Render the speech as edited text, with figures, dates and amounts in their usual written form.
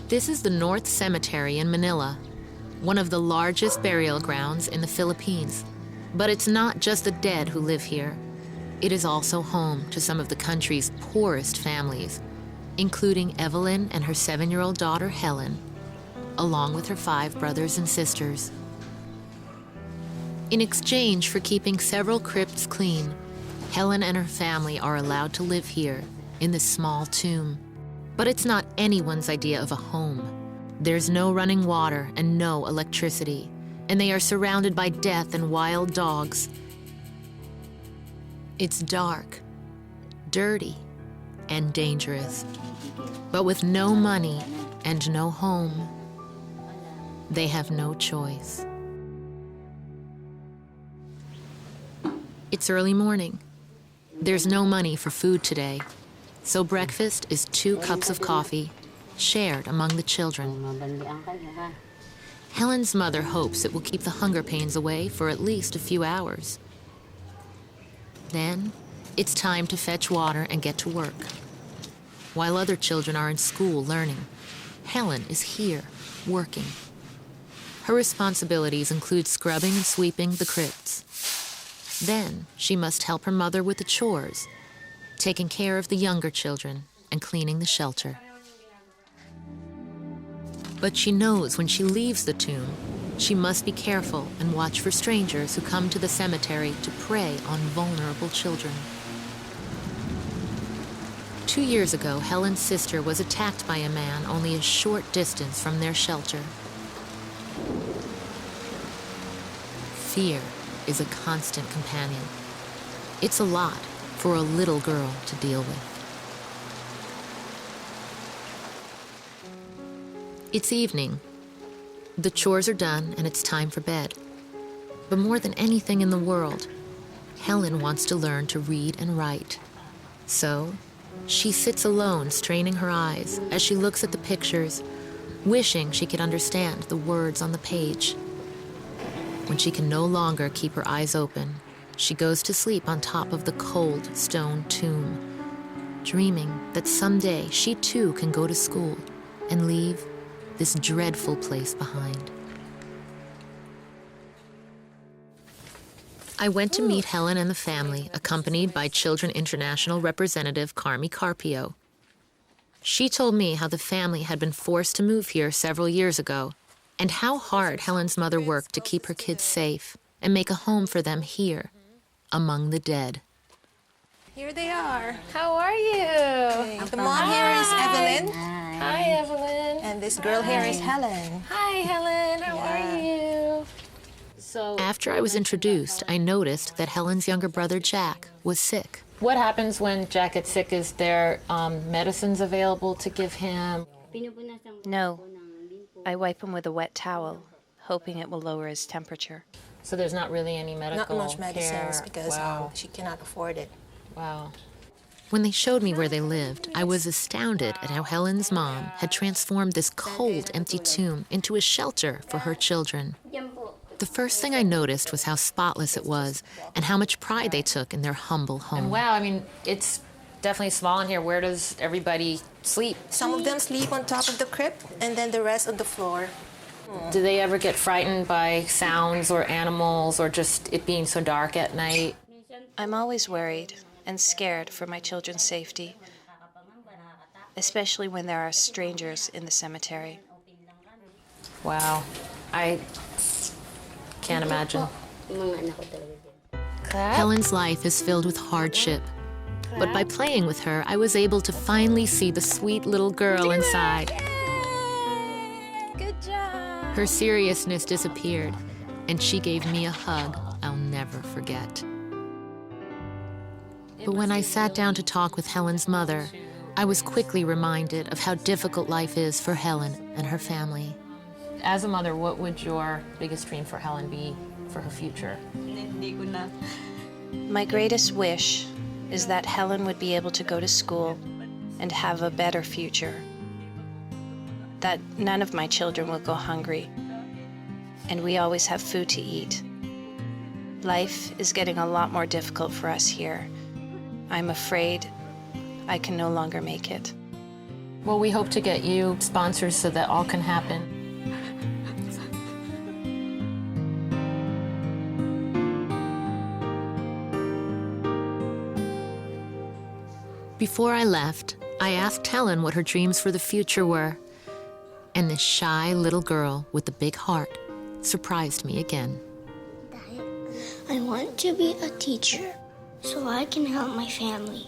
This is the North Cemetery in Manila, one of the largest burial grounds in the Philippines. But it's not just the dead who live here. It is also home to some of the country's poorest families, including Evelyn and her 7-year-old daughter, Helen, along with her 5 brothers and sisters. In exchange for keeping several crypts clean, Helen and her family are allowed to live here in this small tomb. But it's not anyone's idea of a home. There's no running water and no electricity, and they are surrounded by death and wild dogs. It's dark, dirty, and dangerous. But with no money and no home, they have no choice. It's early morning. There's no money for food today, so breakfast is 2 cups of coffee, shared among the children. Helen's mother hopes it will keep the hunger pains away for at least a few hours. Then, it's time to fetch water and get to work. While other children are in school learning, Helen is here, working. Her responsibilities include scrubbing and sweeping the crypts. Then, she must help her mother with the chores, taking care of the younger children and cleaning the shelter. But she knows when she leaves the tomb, she must be careful and watch for strangers who come to the cemetery to prey on vulnerable children. 2 years ago, Helen's sister was attacked by a man only a short distance from their shelter. Fear is a constant companion. It's a lot for a little girl to deal with. It's evening. The chores are done and it's time for bed. But more than anything in the world, Helen wants to learn to read and write. So, she sits alone, straining her eyes as she looks at the pictures, wishing she could understand the words on the page. When she can no longer keep her eyes open, she goes to sleep on top of the cold stone tomb, dreaming that someday she too can go to school and leave this dreadful place behind. I went to meet Helen and the family, accompanied by Children International representative Carmi Carpio. She told me how the family had been forced to move here several years ago, and how hard Helen's mother worked to keep her kids safe and make a home for them here, among the dead. Here they are. How are you? The mom here is Evelyn. Hi, Evelyn. And this girl here is Helen. Hi, Helen. How are you? After I was introduced, I noticed that Helen's younger brother, Jack, was sick. What happens when Jack gets sick? Is there medicines available to give him? No. I wipe him with a wet towel, hoping it will lower his temperature. So there's not really any medical Not much medicines care. because Wow. she cannot afford it. Wow. When they showed me where they lived, I was astounded at how Helen's mom had transformed this cold, empty tomb into a shelter for her children. The first thing I noticed was how spotless it was and how much pride they took in their humble home. And wow, I mean, it's definitely small in here. Where does everybody sleep? Some of them sleep on top of the crypt and then the rest on the floor. Do they ever get frightened by sounds or animals or just it being so dark at night? I'm always worried and scared for my children's safety, especially when there are strangers in the cemetery. Wow. I can't imagine. Helen's life is filled with hardship. But by playing with her, I was able to finally see the sweet little girl inside. Good job! Her seriousness disappeared, and she gave me a hug I'll never forget. But when I sat down to talk with Helen's mother, I was quickly reminded of how difficult life is for Helen and her family. As a mother, what would your biggest dream for Helen be for her future? My greatest wish is that Helen would be able to go to school and have a better future. That none of my children will go hungry, and we always have food to eat. Life is getting a lot more difficult for us here. I'm afraid I can no longer make it. Well, we hope to get you sponsors so that all can happen. Before I left, I asked Helen what her dreams for the future were. And this shy little girl with the big heart surprised me again. I want to be a teacher so I can help my family.